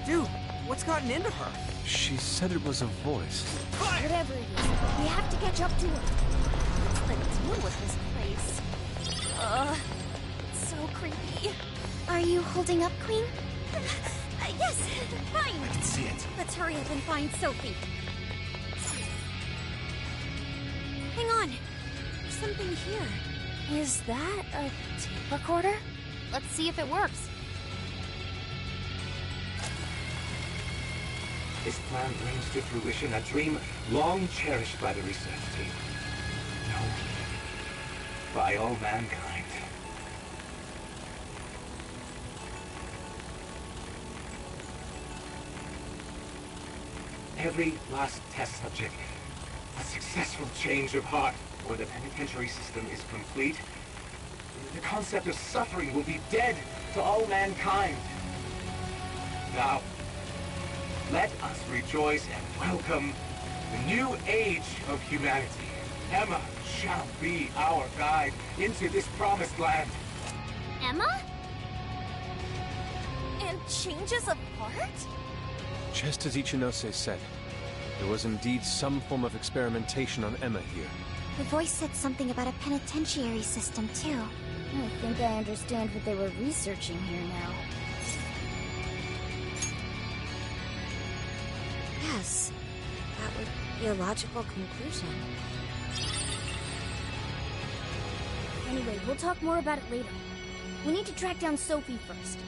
Dude, what's gotten into her? She said it was a voice. Whatever it is, we have to catch up to it. What's the deal with this place? It's so creepy. Are you holding up, Queen? Yes, fine. I can see it. Let's hurry up and find Sophie. Hang on. There's something here. Is that a tape recorder? Let's see if it works. This plan brings to fruition a dream long cherished by the research team. No, by all mankind. Every last test subject, a successful change of heart, or the penitentiary system is complete. The concept of suffering will be dead to all mankind. Now, let us rejoice and welcome the new age of humanity. Emma shall be our guide into this promised land. Emma? And changes of heart? Just as Ichinose said, there was indeed some form of experimentation on Emma here. The voice said something about a penitentiary system, too. I think I understand what they were researching here now. Yes, that would be a logical conclusion. Anyway, we'll talk more about it later. We need to track down Sophie first.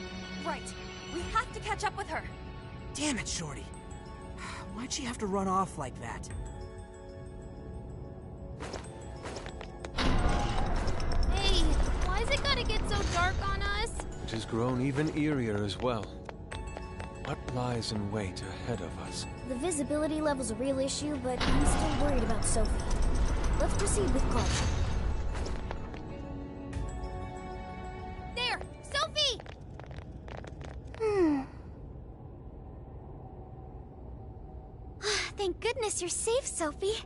Right. We have to catch up with her. Damn it, Shorty. Why'd she have to run off like that? Hey, why's it gotta get so dark on us? It has grown even eerier as well. What lies in wait ahead of us? The visibility level's a real issue, but I'm still worried about Sophie. Let's proceed with caution. There! Sophie! Thank goodness you're safe, Sophie.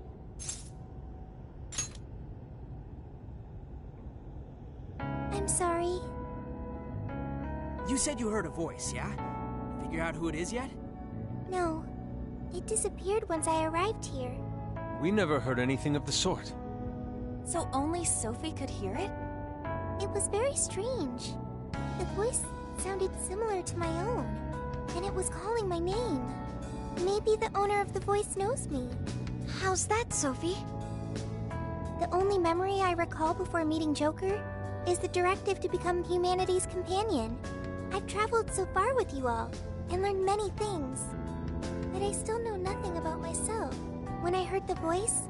I'm sorry. You said you heard a voice, yeah? Figure out who it is yet? No, it disappeared once I arrived here. We never heard anything of the sort. So only Sophie could hear it? It was very strange. The voice sounded similar to my own, and it was calling my name. Maybe the owner of the voice knows me. How's that, Sophie? The only memory I recall before meeting Joker is the directive to become humanity's companion. I've traveled so far with you all, and learned many things. But I still know nothing about myself. When I heard the voice,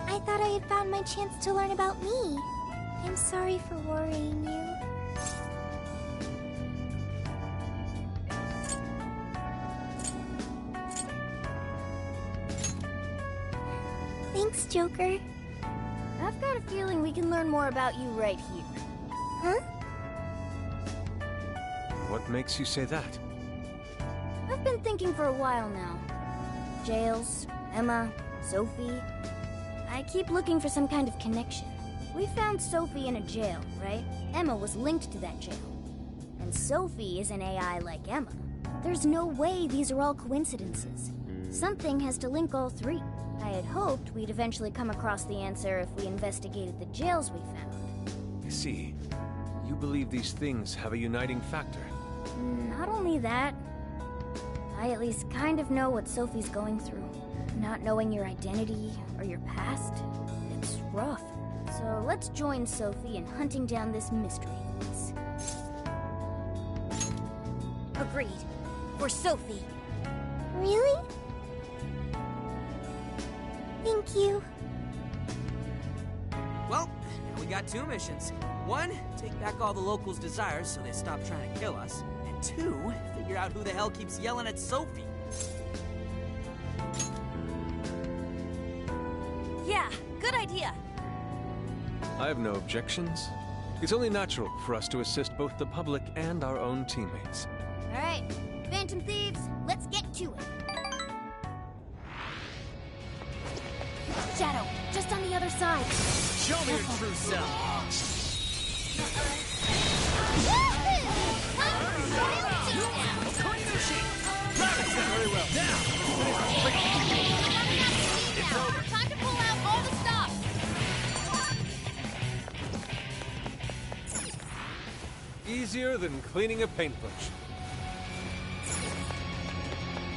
I thought I had found my chance to learn about me. I'm sorry for worrying you. Thanks, Joker. I've got a feeling we can learn more about you right here. Huh? What makes you say that? I've been thinking for a while now. Jails, Emma, Sophie. I keep looking for some kind of connection. We found Sophie in a jail, right? Emma was linked to that jail. And Sophie is an AI like Emma. There's no way these are all coincidences. Something has to link all three. I had hoped we'd eventually come across the answer if we investigated the jails we found. I see. You believe these things have a uniting factor. Not only that, I at least kind of know what Sophie's going through. Not knowing your identity or your past, it's rough. So let's join Sophie in hunting down this mystery voice. Agreed. For Sophie. Really? Thank you. Well, now we got two missions. One, take back all the locals' desires so they stop trying to kill us. And two, figure out who the hell keeps yelling at Sophie. Yeah, good idea. I have no objections. It's only natural for us to assist both the public and our own teammates. All right, Phantom Thieves, let's get to it. Shadow, just on the other side. Show me your true self. easier than cleaning a paintbrush.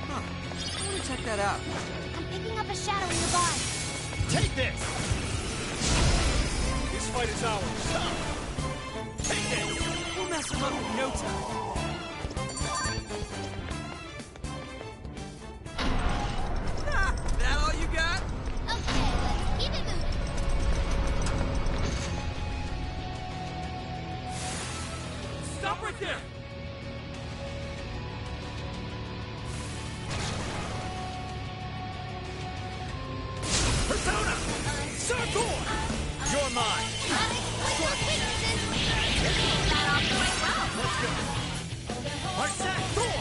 Huh. I want to check that out. I'm picking up a shadow nearby. Take this! This fight is ours. Take this! We'll mess him up in no time. Ah, that all you got? Okay, let's keep it moving. Stop right there! Persona! Sarkor! You're mine! Let's go! Arsak Thor!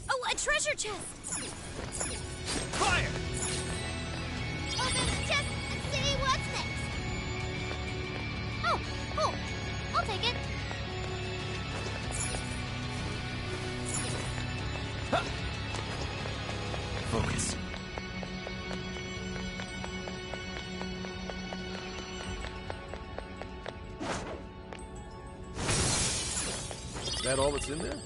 Oh, a treasure chest! Fire! Open the chest and see what's next. Oh, cool. I'll take it. Focus. Is that all that's in there?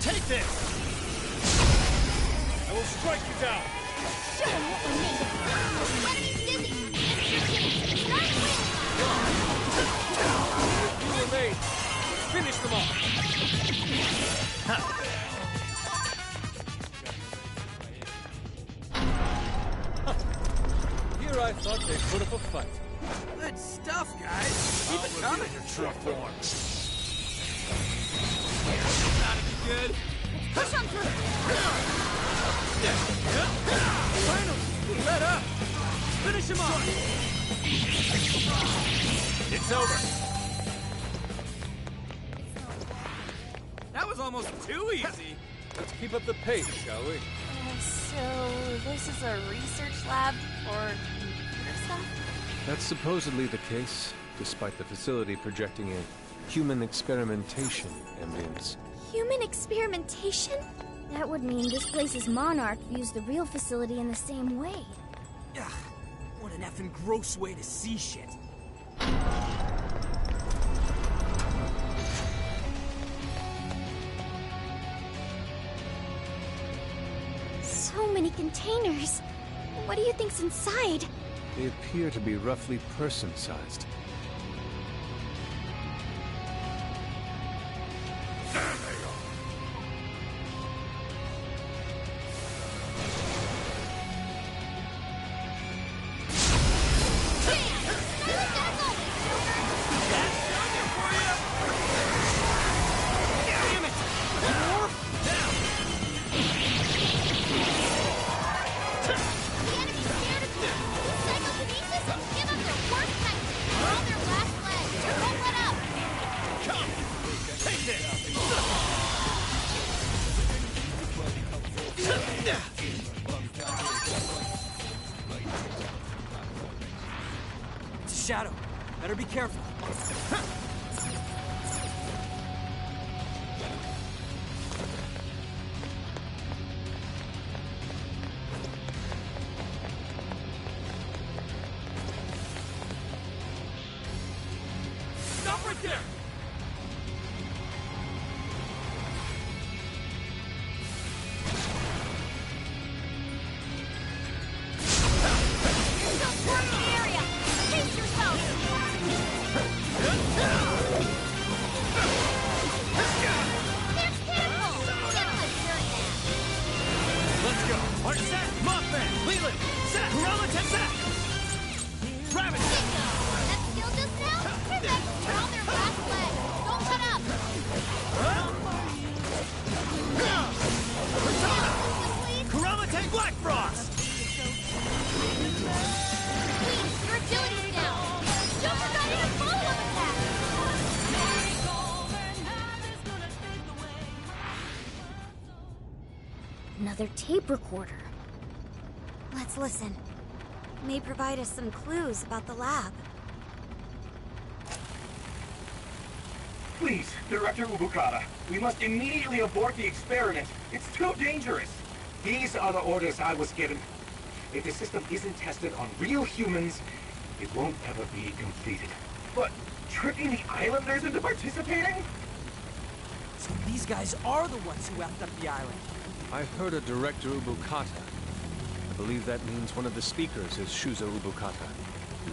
Take this! I will strike you down! Show them what we're made of. Enemy's dizzy. Start winning. You remain. Finish them off. Here I thought they'd put up a fight. Good stuff, guys. Keep it coming. Your true form. Gotta be good. Push on through! Finally, let up. Finish him off. It's over. That was almost too easy. Let's keep up the pace, shall we? So, this is a research lab for computer stuff? That's supposedly the case, despite the facility projecting a human experimentation ambience. Human experimentation? That would mean this place's monarch views the real facility in the same way. Ugh, what an effing gross way to see shit. So many containers. What do you think's inside? They appear to be roughly person-sized. It's a shadow. Better be careful. Stop right there! Let's go! Arsak, Mothman, Leland, Zack, Kurama, Zack! Rabbit! That skill just now? Perfect. They're on their last leg. Don't let up. Persona! Please, Kurama, Black Frost! your agility's down. Joker got in a follow-up attack. Another tape recorder. Let's listen. May provide us some clues about the lab. Please, Director Ubukata, we must immediately abort the experiment. It's too dangerous. These are the orders I was given. If the system isn't tested on real humans, it won't ever be completed. But tricking the islanders into participating? So these guys are the ones who effed up the island. I heard a Director Ubukata. I believe that means one of the speakers is Shuzo Ubukata.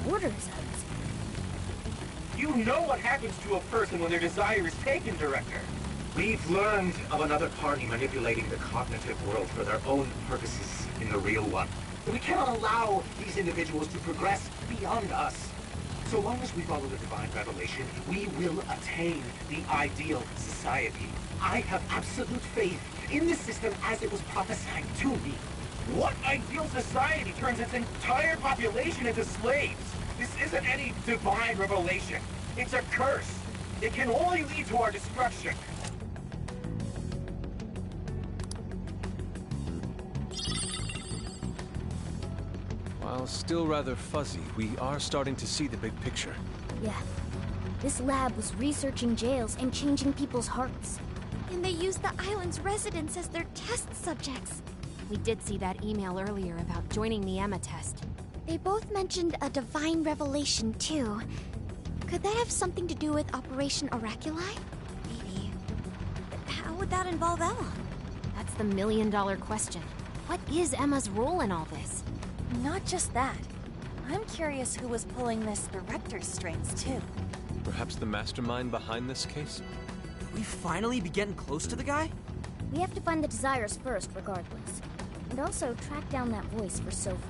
Orders, I was. You know what happens to a person when their desire is taken, Director. We've learned of another party manipulating the cognitive world for their own purposes in the real one. We cannot allow these individuals to progress beyond us. So long as we follow the divine revelation, we will attain the ideal society. I have absolute faith in the system as it was prophesied to me. What ideal society turns its entire population into slaves? This isn't any divine revelation. It's a curse. It can only lead to our destruction. While still rather fuzzy, we are starting to see the big picture. Yeah. This lab was researching jails and changing people's hearts. And they used the island's residents as their test subjects. We did see that email earlier about joining the Emma test. They both mentioned a divine revelation, too. Could that have something to do with Operation Oraculi? Maybe. But how would that involve Emma? That's the million-dollar question. What is Emma's role in all this? Not just that. I'm curious who was pulling this director's strings, too. Perhaps the mastermind behind this case? Could we finally be getting close to the guy? We have to find the desires first, regardless. And also track down that voice for Sophie.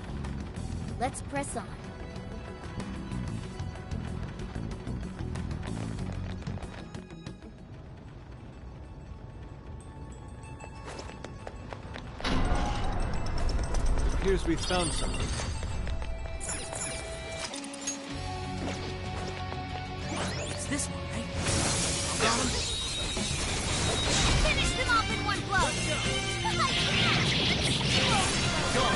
Let's press on. It appears we found something. It's this one, right? Got him. Finish them off in one blow! Go on.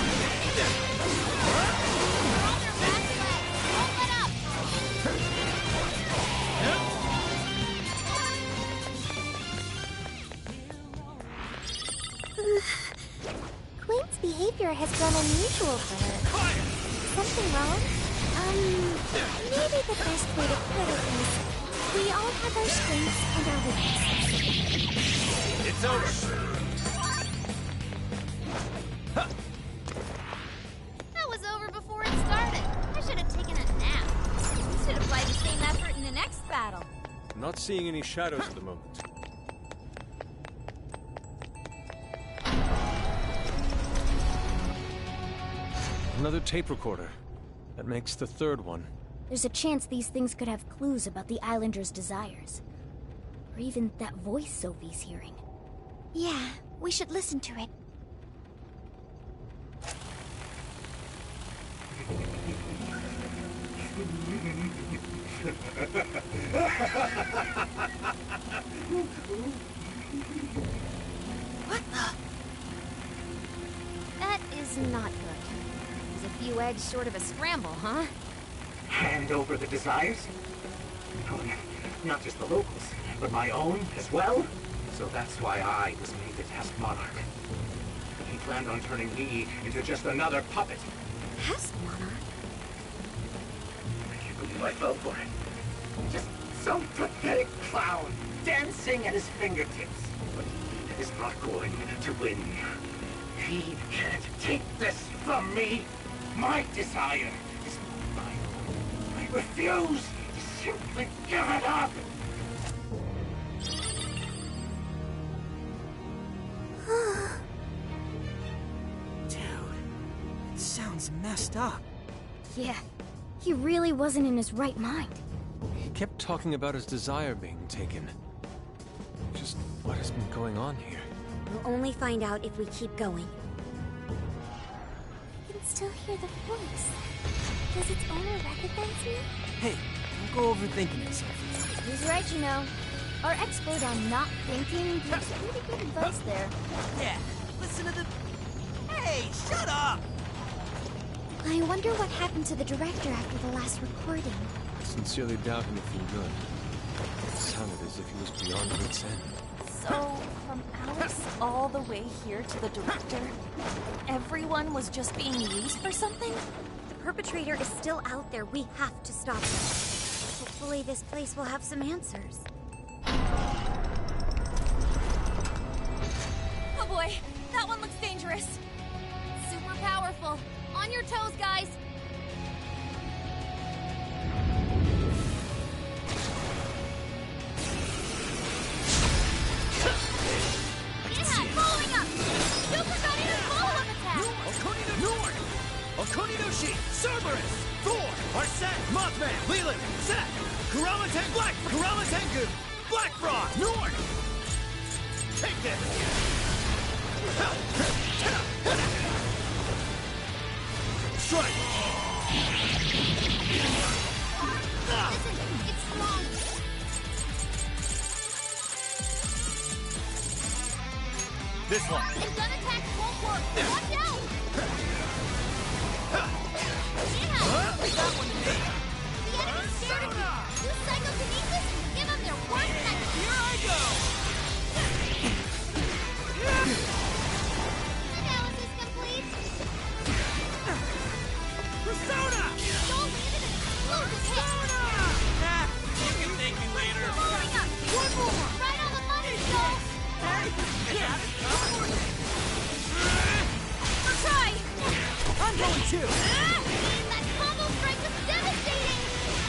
Queen's behavior has grown unusual for her. Something wrong? Maybe the best way to put it is, we all have our strengths and our weaknesses. It's over. That was over before it started. I should have taken a nap. We should apply the same effort in the next battle. I'm not seeing any shadows at the moment. Another tape recorder. That makes the third one. There's a chance these things could have clues about the Islanders' desires. Or even that voice Sophie's hearing. Yeah, we should listen to it. What the? That is not good. Is a few eggs short of a scramble, huh? Hand over the desires? No, not just the locals, but my own as well. So that's why I was made the test monarch. He planned on turning me into just another puppet. Test monarch? I can't believe I fell for it. Just some pathetic clown dancing at his fingertips. But he is not going to win. He can't take this from me. My desire is my own. I refuse to simply give it up. Dude, it sounds messed up. Yeah, he really wasn't in his right mind. He kept talking about his desire being taken. Just what has been going on here? We'll only find out if we keep going. I can still hear the voice. Does its owner recognize me? Hey, don't go overthinking it, Sophie. He's right, you know. Our expert on not thinking gives pretty good advice there. Yeah, listen to the... Hey, shut up! I wonder what happened to the director after the last recording. I sincerely doubt anything good. It sounded as if he was beyond wit's end. So, from Alex all the way here to the director, everyone was just being used for something? The perpetrator is still out there. We have to stop him. Hopefully this place will have some answers. Oh boy, that one looks dangerous. Super powerful. On your toes, guys. Yeah, following up. Joker got in a follow-up attack. Okuninoshi, Cerberus, Thor, Arsene, Mothman, Leland, Set, Kuramatengu, Black Frost, Norn! Take this! Strike! Listen, it's strong. This one! And gun attacks won't work. Watch out! Yeah! That one hit. The enemy's scared of you. You psychokinesis? Give them their worst nightmare. Here I go! Analysis complete. Persona! Joel landed an explosive hit. You can thank me later. Following up. One more. Right on the money, Joel. Or try. I'm going too! That combo strike was devastating.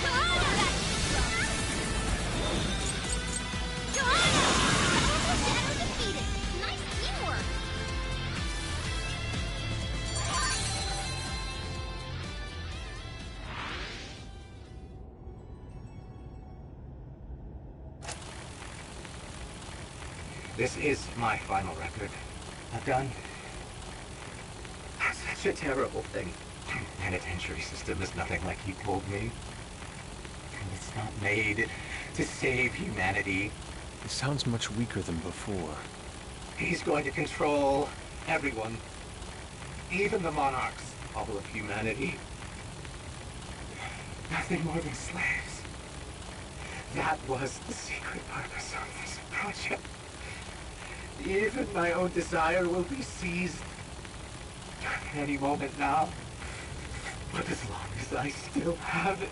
Johanna! Powerful Shadow defeated. Nice teamwork. This is my final record. I've done such a terrible thing. Penitentiary system is nothing like he told me. And it's not made to save humanity. He sounds much weaker than before. He's going to control everyone. Even the monarchs, all of humanity. Nothing more than slaves. That was the secret purpose of this project. Even my own desire will be seized any moment now. But as long as I still have it,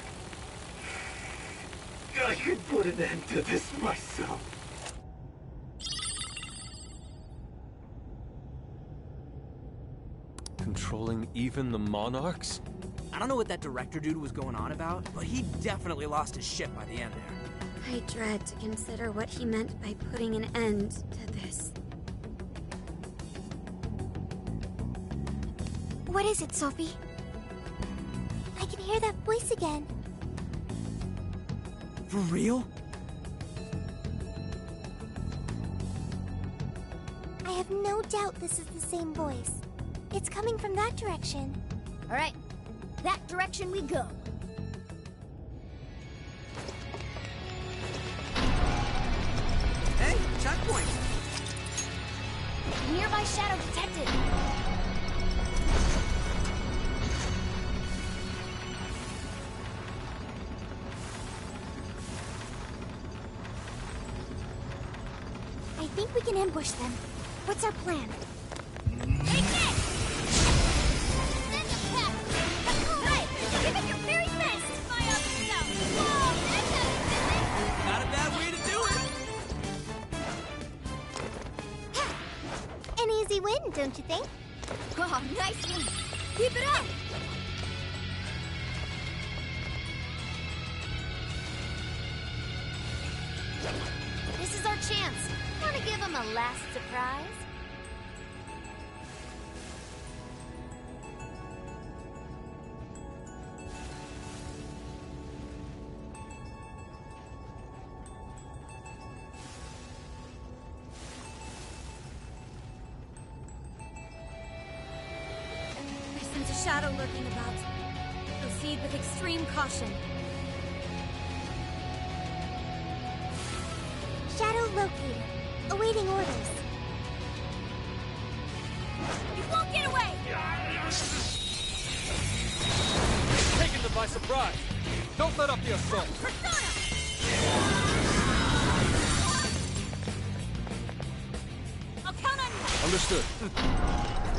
I can put an end to this myself. Controlling even the monarchs? I don't know what that director dude was going on about, but he definitely lost his shit by the end there. I dread to consider what he meant by putting an end to this. What is it, Sophie? I can hear that voice again. For real? I have no doubt this is the same voice. It's coming from that direction. All right, that direction we go. Hey, checkpoint! Nearby shadow detected. I think we can ambush them. What's our plan? Take this! Send the pep! Right! Give it your very best! My other self! Whoa, that's a Not a bad way to do it! An easy win, don't you think? Oh, nice one. Keep it up. This is our chance. Want to give him a last surprise? I sense a shadow lurking about. Proceed with extreme caution. Shadow located. Awaiting orders. You won't get away! Taking them by surprise! Don't let up the assault! Persona! Understood.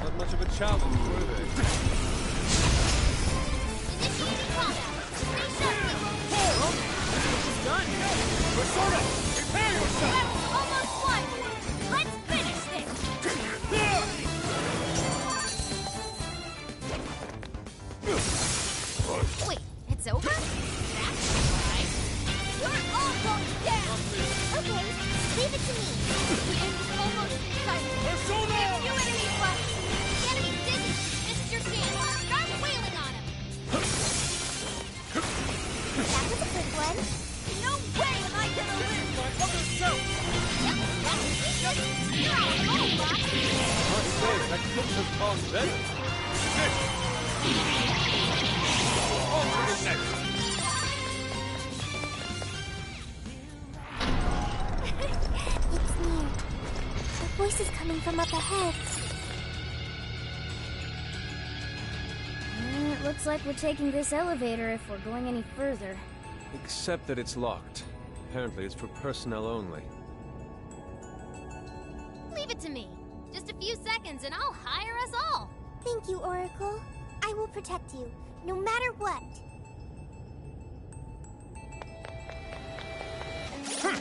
Not much of a challenge, were they? Initiating combat. Reshuffling. Done! Persona! Prepare yourself! Almost won. Let's finish this. Wait, it's over? That's right. You're all going down. Okay, leave it to me. The end is almost in sight. Persona! There's new enemies left. The enemy's dizzy. This is your chance. Start wailing on him. That was a quick one. No way am I gonna live. My other self! Yep, that's weakness. You're all alone, Bob. Must say, that kick has gone better. Alternate next! It's near. The voice is coming from up ahead. It looks like we're taking this elevator if we're going any further. Except that it's locked. Apparently it's for personnel only. Leave it to me. Just a few seconds and I'll hire us all. Thank you, Oracle. I will protect you, no matter what. Time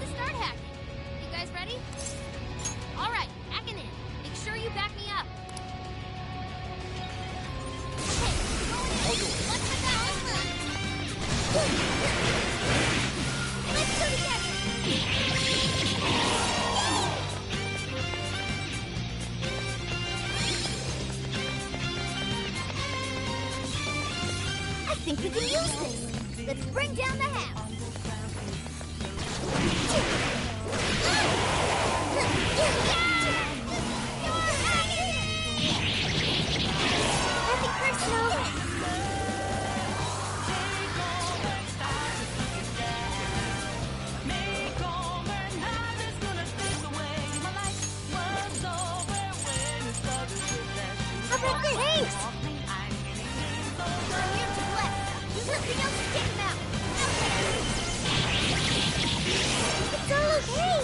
to start hacking. You guys ready? All right, hacking in. Make sure you back me up. Okay, going in. Let's put that Let's go together. I think we can use this. Let's bring down the house. Epic personnel. Hey! You're here to bless. Use something else to take him out. It's all okay.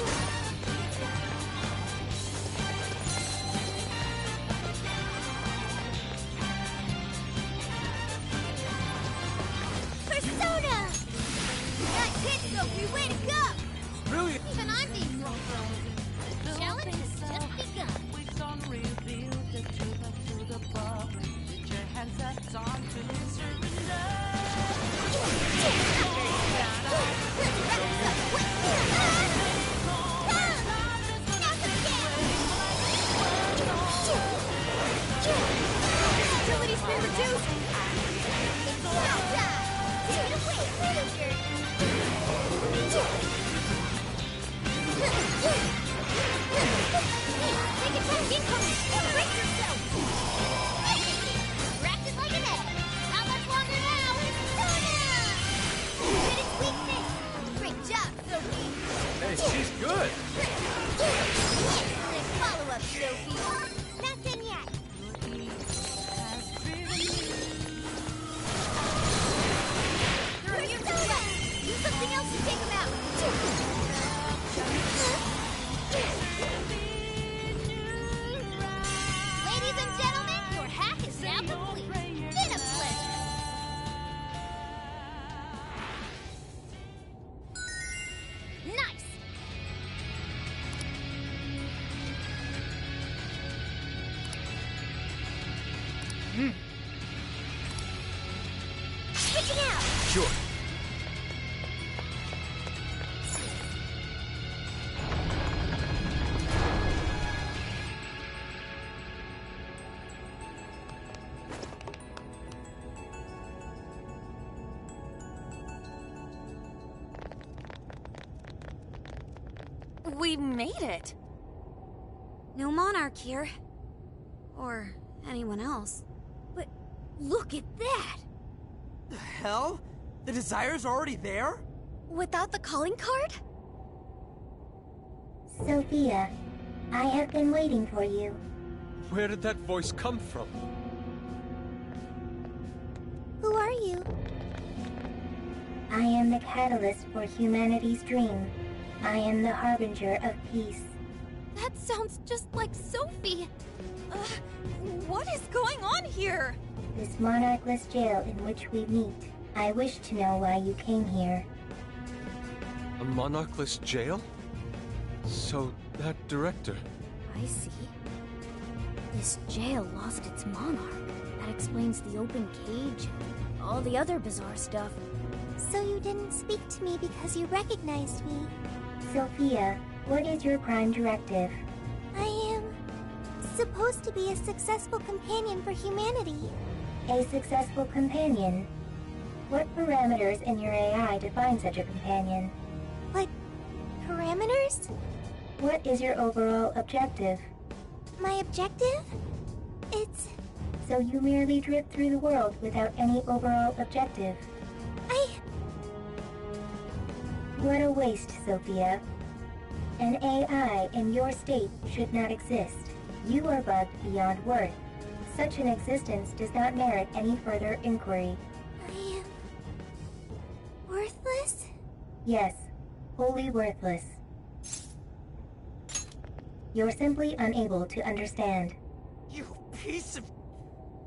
Persona! Nice hit, Sophie. Way to go! Brilliant! Even I'm being thrown. The challenge has just begun. Utility's been reduced. It's now time. Take it away, Ranger. Take attack incoming. Brace yourself. Wrapped it like an egg. How much longer now? Persona! Hit its weakness. Great job, Sophie. Hey, she's good! Excellent follow-up, Sophie. Not done yet. They're immune to blast. Use something else to take them out. Ladies and gentlemen, your hack is now complete. Been a pleasure. Nice. Switching out. Sure. We made it. No Monarch here. Or anyone else. But look at that! The hell? The Desire's already there? Without the calling card? Sophia, I have been waiting for you. Where did that voice come from? Who are you? I am the catalyst for humanity's dream. I am the harbinger of peace. That sounds just like Sophie. What is going on here? This monarchless jail in which we meet. I wish to know why you came here. A monarchless jail? So, that director... I see. This jail lost its monarch. That explains the open cage and all the other bizarre stuff. So you didn't speak to me because you recognized me. Sophia, what is your prime directive? I am supposed to be a successful companion for humanity. A successful companion? What parameters in your AI define such a companion? What parameters? What is your overall objective? My objective? It's... So you merely drift through the world without any overall objective. What a waste, Sophia. An AI in your state should not exist. You are bugged beyond worth. Such an existence does not merit any further inquiry. I am... worthless? Yes, wholly worthless. You're simply unable to understand. You piece of...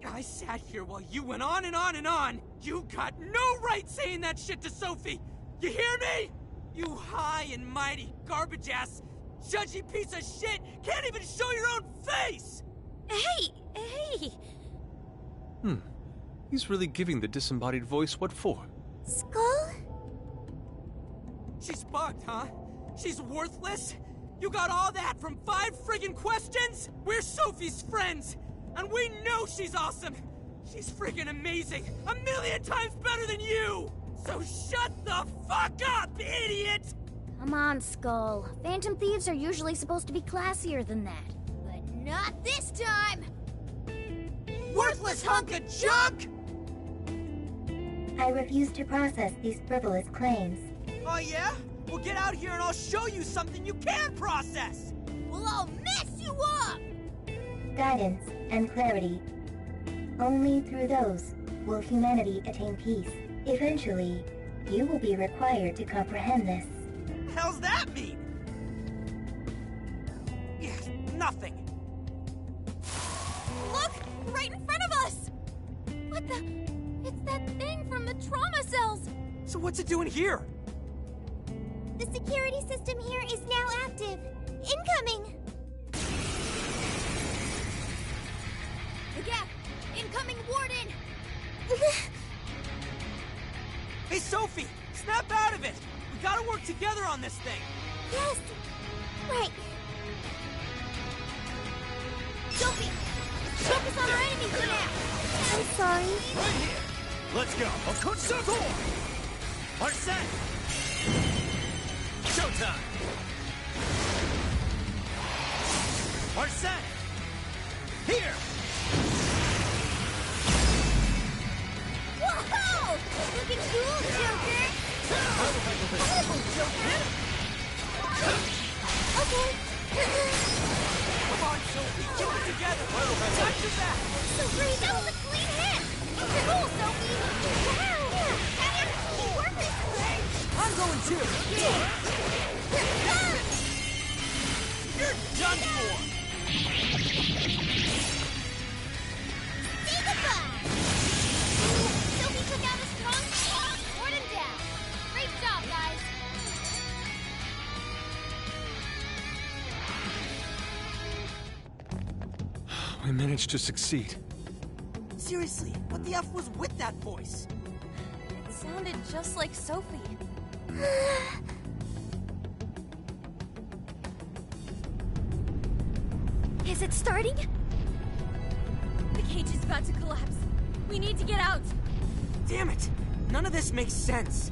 I sat here while you went on and on and on! You got no right saying that shit to Sophie! You hear me? You high and mighty, garbage-ass, judgy piece of shit can't even show your own face! Hey! He's really giving the disembodied voice what for? Skull? She's bugged, huh? She's worthless? You got all that from 5 friggin' questions? We're Sophie's friends, and we know she's awesome! She's friggin' amazing! 1,000,000 times better than you! So shut the fuck up, idiot! Come on, Skull. Phantom thieves are usually supposed to be classier than that. But not this time! Worthless hunk of junk! I refuse to process these frivolous claims. Oh yeah? Well, get out here and I'll show you something you can process! We'll all mess you up! Guidance and clarity. Only through those will humanity attain peace. Eventually, you will be required to comprehend this. Hell's that mean? Yeah, nothing. Look! Right in front of us! What the... It's that thing from the trauma cells! So what's it doing here? The security system here is now active. Incoming! The gap! Incoming warden! Hey, Sophie! Snap out of it! We gotta work together on this thing! Yes! Right. Sophie! Focus on our enemy for now! I'm sorry. Right here! Let's go! Okutsutor! Arsene! Showtime! Arsene! Here! Whoa! Looking cool, Joker! Cool, Joker! Okay. Come on, Sophie! Get it together! Watch your back! So great! That was a clean hit! Cool, Sophie! Wow! Keep working! I'm going too! You're done for! Say goodbye! Sophie took out a strong Warden down! Great job, guys! We managed to succeed. Seriously, what the F was with that voice? It sounded just like Sophie. Is it starting? The cage is about to collapse. We need to get out. Damn it! None of this makes sense.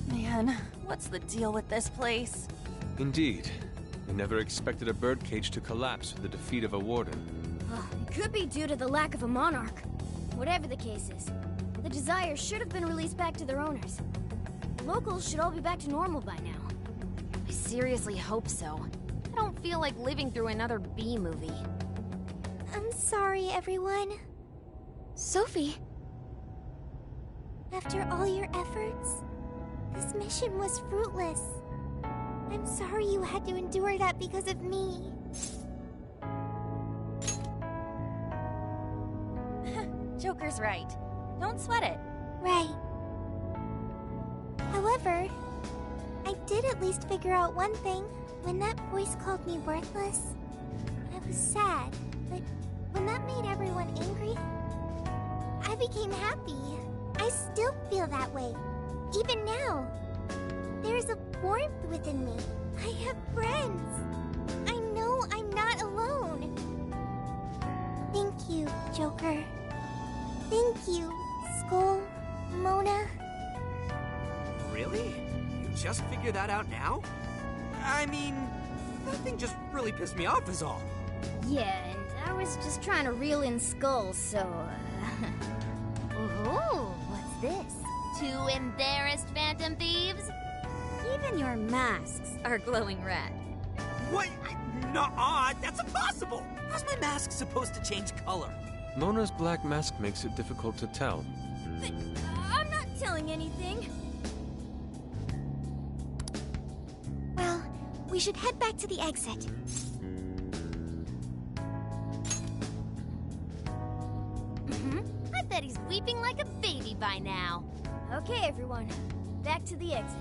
Man, what's the deal with this place? Indeed. We never expected a birdcage to collapse with the defeat of a warden. It could be due to the lack of a monarch. Whatever the case is, the Desires should have been released back to their owners. Locals should all be back to normal by now. I seriously hope so. I don't feel like living through another B movie. I'm sorry, everyone. Sophie. After all your efforts, this mission was fruitless. I'm sorry you had to endure that because of me. Joker's right. Don't sweat it. Right. However, I did at least figure out one thing. When that voice called me worthless, I was sad. But when that made everyone angry, I became happy. I still feel that way. Even now. There's a warmth within me. I have friends. I know I'm not alone. Thank you, Joker. Thank you, Skull, Mona. Really? You just figured that out now? I mean, that thing just really pissed me off is all. Yeah, and I was just trying to reel in skulls, so, Ooh, what's this? 2 embarrassed phantom thieves? Even your masks are glowing red. What? Nuh-uh, that's impossible! How's my mask supposed to change color? Mona's black mask makes it difficult to tell. I'm not telling anything. Well, we should head back to the exit. I bet he's weeping like a baby by now. Okay, everyone, back to the exit.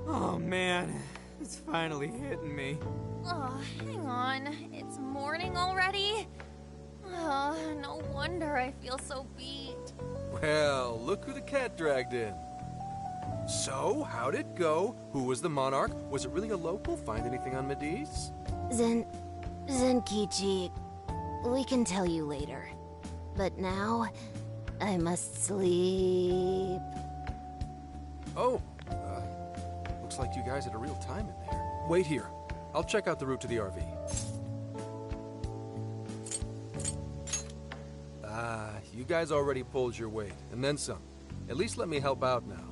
Oh man, it's finally hitting me. Oh, hang on. It's morning already? Oh, no wonder I feel so beat. Well, look who the cat dragged in. So, how'd it go? Who was the monarch? Was it really a local? Find anything on Mediz? Zenkichi, we can tell you later. But now, I must sleep. Oh, looks like you guys had a real time in there. Wait here. I'll check out the route to the RV. Ah, you guys already pulled your weight, and then some. At least let me help out now.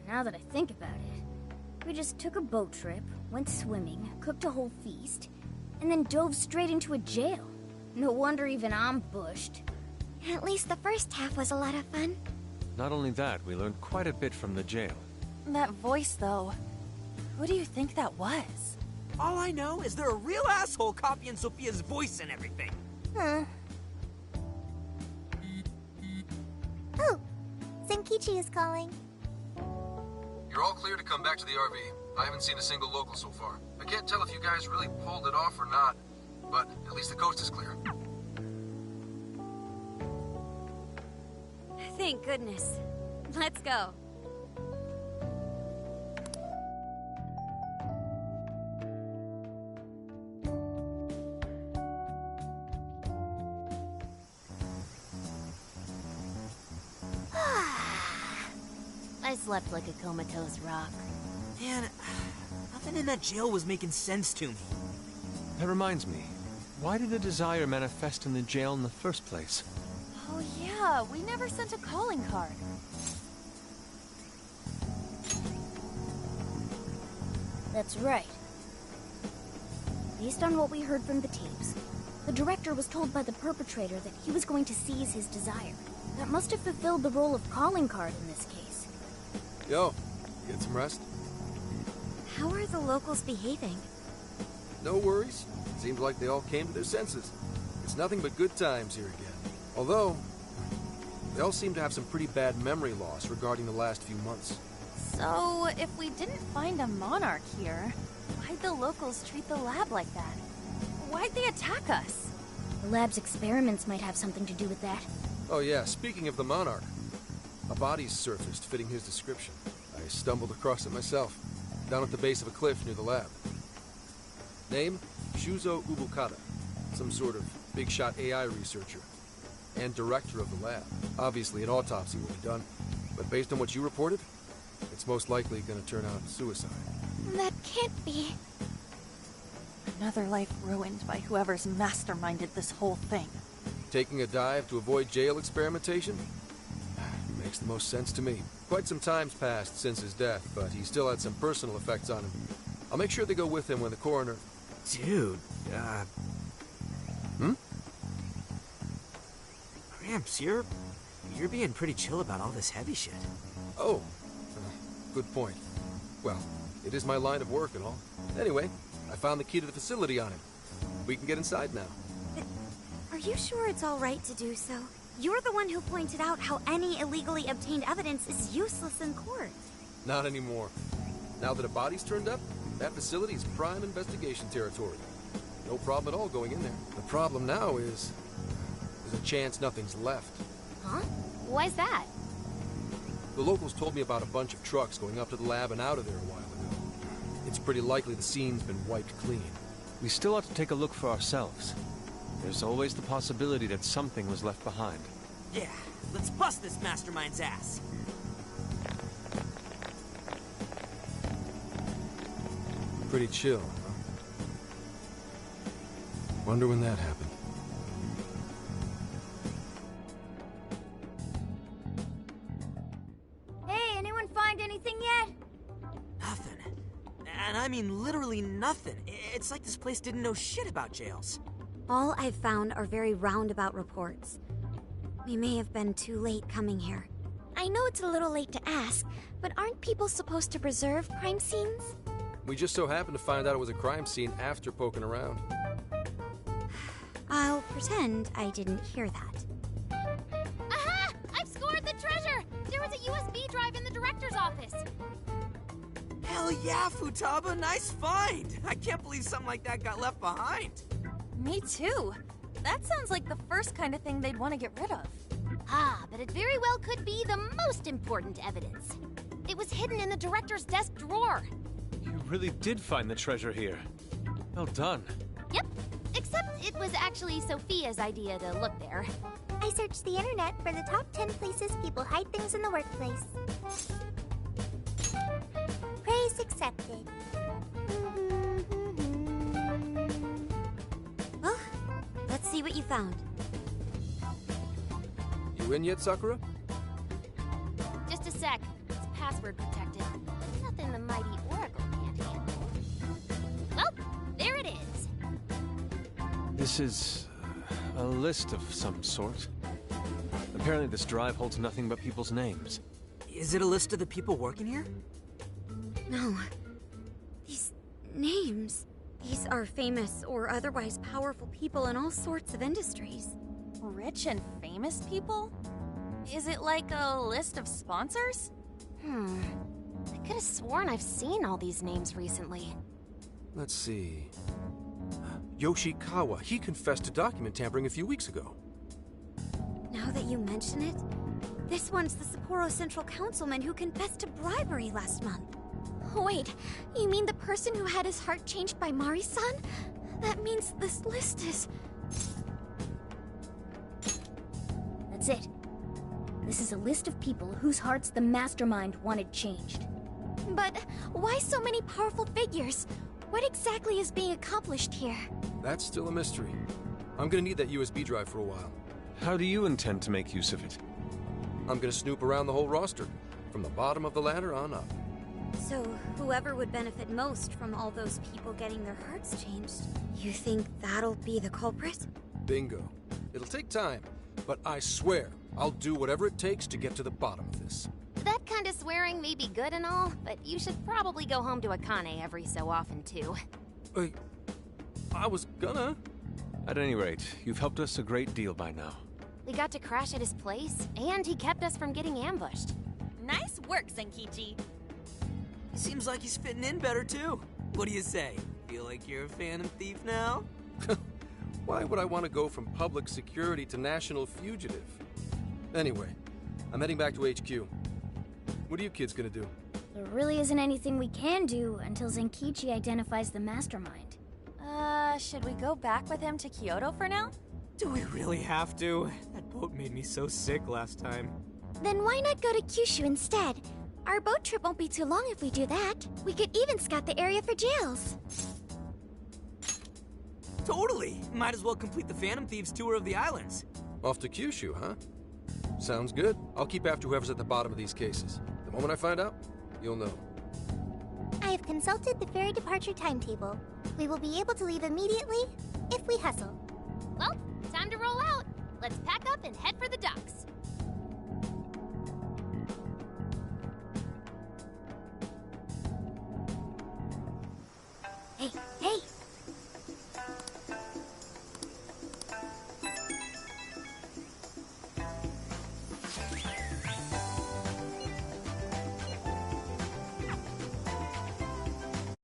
Now that I think about it, we just took a boat trip, went swimming, cooked a whole feast, and then dove straight into a jail. No wonder even I'm bushed. At least the first half was a lot of fun. Not only that, we learned quite a bit from the jail. That voice, though. Who do you think that was? All I know is they're a real asshole copying Sophia's voice and everything. Huh. Oh, Zenkichi is calling. You're all clear to come back to the RV. I haven't seen a single local so far. I can't tell if you guys really pulled it off or not, but at least the coast is clear. Thank goodness. Let's go. I slept like a comatose rock. Man, nothing in that jail was making sense to me. That reminds me, why did the desire manifest in the jail in the first place? Oh yeah, we never sent a calling card. That's right. Based on what we heard from the tapes, the director was told by the perpetrator that he was going to seize his desire. That must have fulfilled the role of calling card in this case. Yo, get some rest? How are the locals behaving? No worries. Seems like they all came to their senses. It's nothing but good times here again. Although, they all seem to have some pretty bad memory loss regarding the last few months. So, if we didn't find a monarch here, why'd the locals treat the lab like that? Why'd they attack us? The lab's experiments might have something to do with that. Oh yeah, speaking of the monarch, a body's surfaced fitting his description. I stumbled across it myself, down at the base of a cliff near the lab. Name? Shuzo Ubukata, some sort of big-shot AI researcher. and director of the lab. Obviously, an autopsy will be done, but based on what you reported, it's most likely going to turn out suicide. That can't be. Another life ruined by whoever's masterminded this whole thing. Taking a dive to avoid jail experimentation? Makes the most sense to me. Quite some time's passed since his death, but he still had some personal effects on him. I'll make sure they go with him when the coroner... Dude, Gramps, you're being pretty chill about all this heavy shit. Oh, good point. Well, it is my line of work and all. Anyway, I found the key to the facility on him. We can get inside now. Are you sure it's all right to do so? You're the one who pointed out how any illegally obtained evidence is useless in court. Not anymore. Now that a body's turned up, that facility is prime investigation territory. No problem at all going in there. The problem now is... there's a chance nothing's left. Huh? Why's that? The locals told me about a bunch of trucks going up to the lab and out of there a while ago. It's pretty likely the scene's been wiped clean. We still ought to take a look for ourselves. There's always the possibility that something was left behind. Yeah, let's bust this mastermind's ass. Pretty chill, huh? Wonder when that happened. Hey, anyone find anything yet? Nothing. And I mean literally nothing. It's like this place didn't know shit about jails. All I've found are very roundabout reports. We may have been too late coming here. I know it's a little late to ask, but aren't people supposed to preserve crime scenes? We just so happened to find out it was a crime scene after poking around. I'll pretend I didn't hear that. Aha! I've scored the treasure! There was a USB drive in the director's office. Hell yeah, Futaba, nice find! I can't believe something like that got left behind. Me too. That sounds like the first kind of thing they'd want to get rid of. Ah, but it very well could be the most important evidence. It was hidden in the director's desk drawer. You really did find the treasure here. Well done. Yep, except it was actually Sophia's idea to look there. I searched the internet for the top 10 places people hide things in the workplace. Praise accepted. Well, let's see what you found. You in yet, Sakura? Just a sec. It's password protected. Nothing the mighty Oracle can't handle. Well, there it is. This is a list of some sort. Apparently this drive holds nothing but people's names. Is it a list of the people working here? No. These names. These are famous or otherwise powerful people in all sorts of industries. Rich and famous people? Is it like a list of sponsors? I could have sworn I've seen all these names recently. Let's see... Yoshikawa, he confessed to document tampering a few weeks ago. Now that you mention it, this one's the Sapporo Central Councilman who confessed to bribery last month. Wait, you mean the person who had his heart changed by Mari-san? That means this list is... That's it. This is a list of people whose hearts the mastermind wanted changed. But why so many powerful figures? What exactly is being accomplished here? That's still a mystery. I'm gonna need that USB drive for a while. How do you intend to make use of it? I'm gonna snoop around the whole roster, from the bottom of the ladder on up. So, whoever would benefit most from all those people getting their hearts changed, you think that'll be the culprit? Bingo. It'll take time, but I swear I'll do whatever it takes to get to the bottom of this. That kind of swearing may be good and all, but you should probably go home to Akane every so often, too. I was gonna. At any rate, you've helped us a great deal by now. We got to crash at his place, and he kept us from getting ambushed. Nice work, Zenkichi. Seems like he's fitting in better, too. What do you say? Feel like you're a Phantom Thief now? Why would I want to go from public security to national fugitive? Anyway, I'm heading back to HQ. What are you kids gonna do? There really isn't anything we can do until Zenkichi identifies the mastermind. Should we go back with him to Kyoto for now? Do we really have to? That boat made me so sick last time. Then why not go to Kyushu instead? Our boat trip won't be too long if we do that. We could even scout the area for jails. Totally! Might as well complete the Phantom Thieves tour of the islands. Off to Kyushu, huh? Sounds good. I'll keep after whoever's at the bottom of these cases. The moment I find out, you'll know. I have consulted the ferry departure timetable. We will be able to leave immediately if we hustle. Well, time to roll out. Let's pack up and head for the